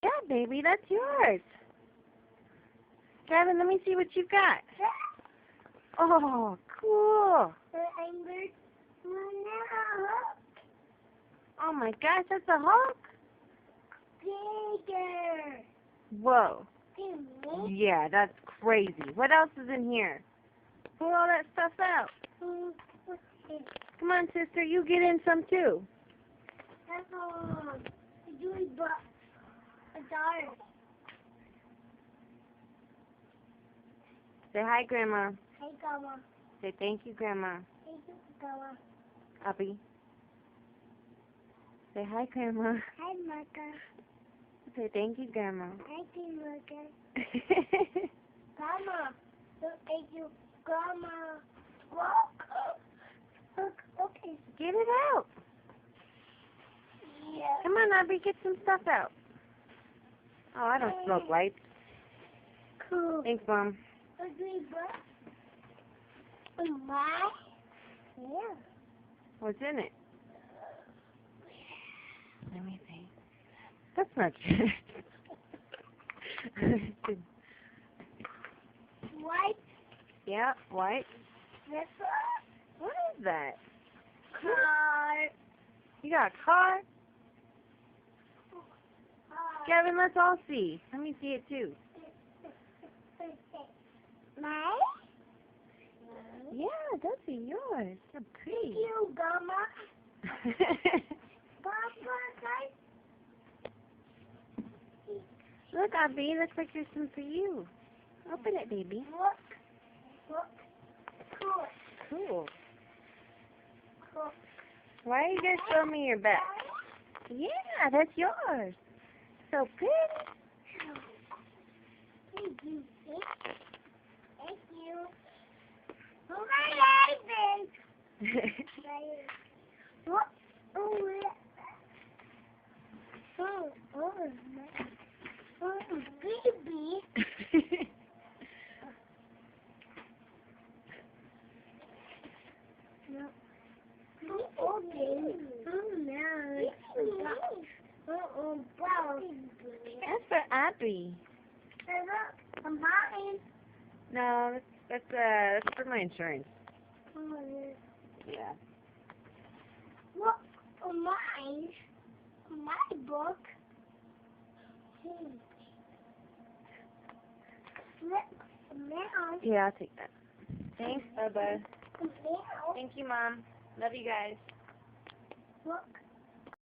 Yeah, baby, that's yours. Gavin, let me see what you've got. Oh, cool. Oh my gosh, that's a Hulk? Bigger. Whoa. Yeah, that's crazy. What else is in here? Pull all that stuff out. What's this? Come on, sister, you get in some too. That's doing a dart. Say hi, Grandma. Hey, Grandma. Say thank you, Grandma. Thank you, Grandma. Abby. Say hi, Grandma. Hi, Mother. Say thank you, Grandma. Thank you, Mother. Grandma. Thank you, Grandma. Look, okay. Get it out. Yeah. Come on, Abby, get some stuff out. Oh, I don't smoke lights. Cool. Thanks, Mom. My? Yeah. What's in it? Let me see. That's not good. White. Yeah, white. This What is that? car. You got a car? Gavin, let's all see. Let me see it too. My? Yeah, those are yours. They're Thank pretty. you, Grandma. Papa, Look, Abby, looks like there's some for you. Open it, baby. Look. Cool. Cool. Cool. Why are you guys showing me your back? Yeah, that's yours. So pretty. Thank you. Thank you. Oh, my husband. What? Oh, baby. No. Oh, baby. Oh, no. Wow. That's for Abby. Hey, look. I'm mine. No, that's for my insurance. Oh, Yeah. look. Mine. My book. Look. Meow. Yeah, I'll take that. Thanks, Bubba. Meow. Thank you, Mom. Love you guys. Look.